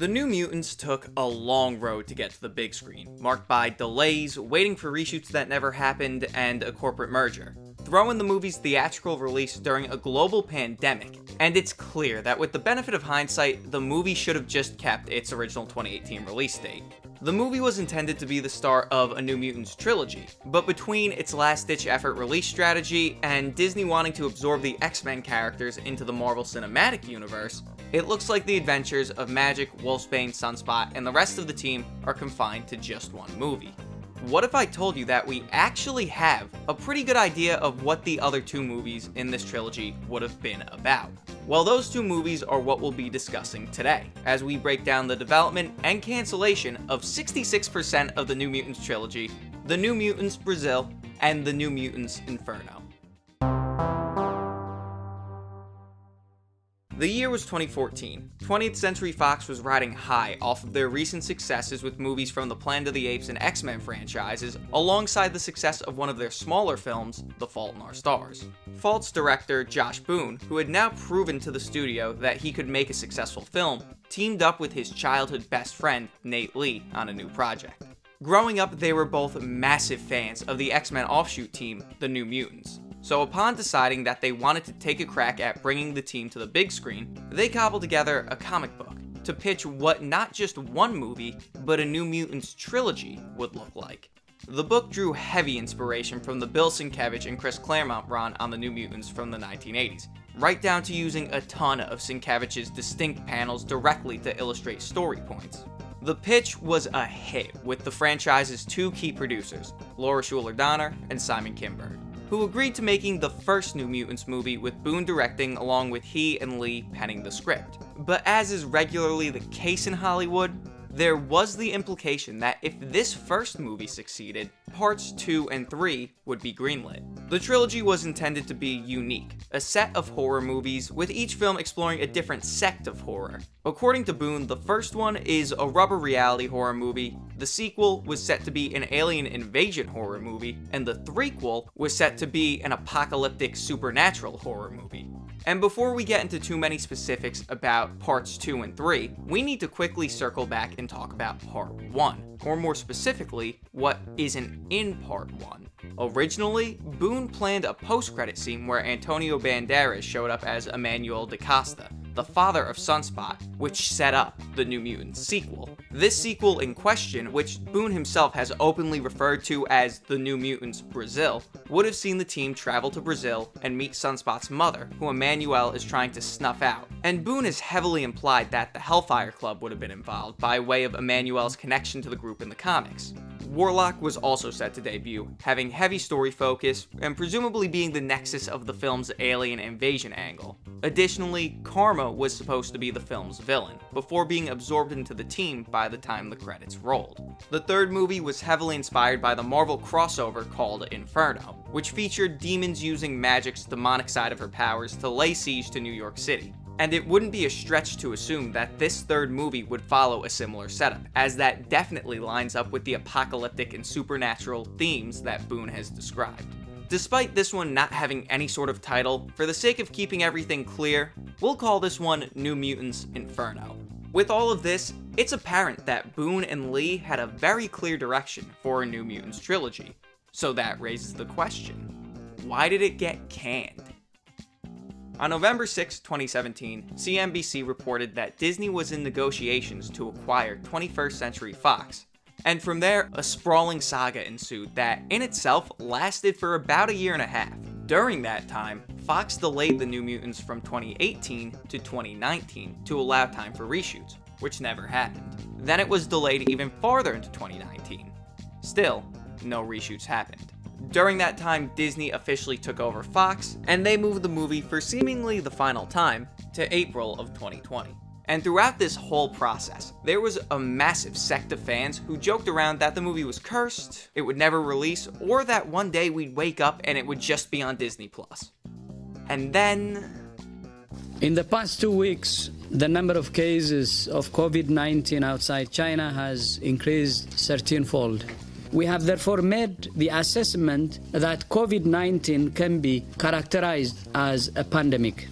The New Mutants took a long road to get to the big screen, marked by delays, waiting for reshoots that never happened, and a corporate merger. Throw in the movie's theatrical release during a global pandemic, and it's clear that with the benefit of hindsight, the movie should have just kept its original 2018 release date. The movie was intended to be the start of a New Mutants trilogy, but between its last-ditch effort release strategy and Disney wanting to absorb the X-Men characters into the Marvel Cinematic Universe, it looks like the adventures of Magic, Wolfsbane, Sunspot, and the rest of the team are confined to just one movie. What if I told you that we actually have a pretty good idea of what the other two movies in this trilogy would have been about? Well, those two movies are what we'll be discussing today, as we break down the development and cancellation of 66% of the New Mutants trilogy, the New Mutants Brazil, and the New Mutants Inferno. The year was 2014. 20th Century Fox was riding high off of their recent successes with movies from the Planet of the Apes and X-Men franchises, alongside the success of one of their smaller films, The Fault in Our Stars. Fault's director, Josh Boone, who had now proven to the studio that he could make a successful film, teamed up with his childhood best friend, Nate Lee, on a new project. Growing up, they were both massive fans of the X-Men offshoot team, the New Mutants. So upon deciding that they wanted to take a crack at bringing the team to the big screen, they cobbled together a comic book to pitch what not just one movie, but a New Mutants trilogy would look like. The book drew heavy inspiration from the Bill Sienkiewicz and Chris Claremont run on the New Mutants from the 1980s, right down to using a ton of Sienkiewicz's distinct panels directly to illustrate story points. The pitch was a hit with the franchise's two key producers, Laura Schuler-Donner and Simon Kinberg, who agreed to making the first New Mutants movie with Boone directing along with he and Lee penning the script. But as is regularly the case in Hollywood, there was the implication that if this first movie succeeded, parts 2 and 3 would be greenlit. The trilogy was intended to be unique, a set of horror movies with each film exploring a different sect of horror. According to Boone, the first one is a rubber reality horror movie, the sequel was set to be an alien invasion horror movie, and the threequel was set to be an apocalyptic supernatural horror movie. And before we get into too many specifics about parts 2 and 3, we need to quickly circle back and talk about part 1, or more specifically, what isn't in part 1. Originally, Boone planned a post-credit scene where Antonio Banderas showed up as Emmanuel da Costa, the father of Sunspot, which set up the New Mutants sequel. This sequel in question, which Boone himself has openly referred to as the New Mutants Brazil, would have seen the team travel to Brazil and meet Sunspot's mother, who Emmanuel is trying to snuff out. And Boone has heavily implied that the Hellfire Club would have been involved by way of Emmanuel's connection to the group in the comics. Warlock was also set to debut, having heavy story focus, and presumably being the nexus of the film's alien invasion angle. Additionally, Karma was supposed to be the film's villain, before being absorbed into the team by the time the credits rolled. The third movie was heavily inspired by the Marvel crossover called Inferno, which featured demons using Magic's demonic side of her powers to lay siege to New York City. And it wouldn't be a stretch to assume that this third movie would follow a similar setup, as that definitely lines up with the apocalyptic and supernatural themes that Boone has described. Despite this one not having any sort of title, for the sake of keeping everything clear, we'll call this one New Mutants Inferno. With all of this, it's apparent that Boone and Lee had a very clear direction for a New Mutants trilogy. So that raises the question, why did it get canned? On November 6, 2017, CNBC reported that Disney was in negotiations to acquire 21st Century Fox, and from there, a sprawling saga ensued that, in itself, lasted for about a year and a half. During that time, Fox delayed the New Mutants from 2018 to 2019 to allow time for reshoots, which never happened. Then it was delayed even farther into 2019. Still, no reshoots happened. During that time, Disney officially took over Fox, and they moved the movie for seemingly the final time to April of 2020. And throughout this whole process, there was a massive sect of fans who joked around that the movie was cursed, it would never release, or that one day we'd wake up and it would just be on Disney+. And then... In the past 2 weeks, the number of cases of COVID-19 outside China has increased 13-fold. We have therefore made the assessment that COVID-19 can be characterized as a pandemic.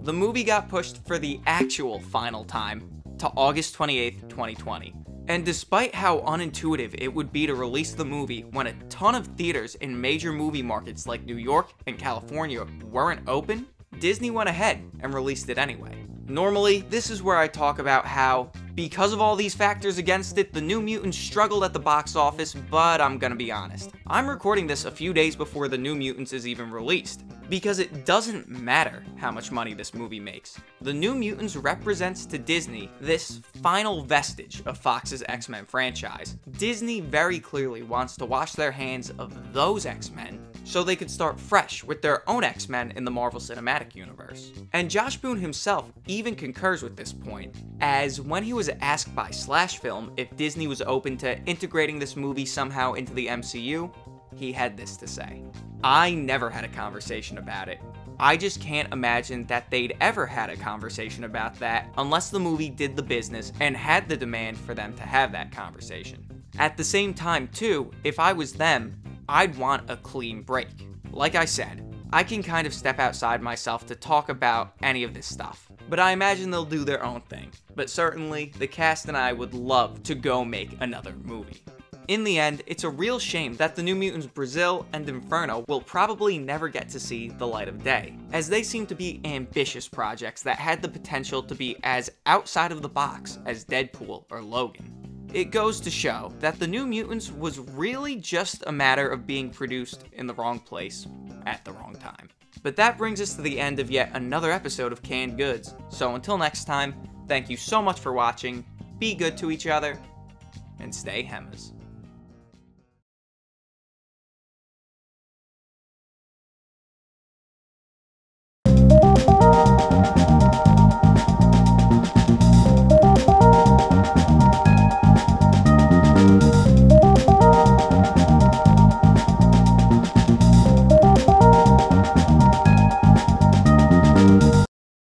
The movie got pushed for the actual final time to August 28th, 2020. And despite how unintuitive it would be to release the movie when a ton of theaters in major movie markets like New York and California weren't open, Disney went ahead and released it anyway. Normally, this is where I talk about how, because of all these factors against it, the New Mutants struggled at the box office, but I'm gonna be honest. I'm recording this a few days before the New Mutants is even released, because it doesn't matter how much money this movie makes. The New Mutants represents to Disney this final vestige of Fox's X-Men franchise. Disney very clearly wants to wash their hands of those X-Men so they could start fresh with their own X-Men in the Marvel Cinematic Universe. And Josh Boone himself even concurs with this point, as when he was asked by Slash Film if Disney was open to integrating this movie somehow into the MCU, he had this to say. "I never had a conversation about it. I just can't imagine that they'd ever had a conversation about that unless the movie did the business and had the demand for them to have that conversation. At the same time too, if I was them, I'd want a clean break. Like I said, I can kind of step outside myself to talk about any of this stuff, but I imagine they'll do their own thing. But certainly, the cast and I would love to go make another movie." In the end, it's a real shame that the New Mutants Brazil and Inferno will probably never get to see the light of day, as they seem to be ambitious projects that had the potential to be as outside of the box as Deadpool or Logan. It goes to show that the New Mutants was really just a matter of being produced in the wrong place at the wrong time. But that brings us to the end of yet another episode of Canned Goods. So until next time, thank you so much for watching, be good to each other, and stay Hemmas.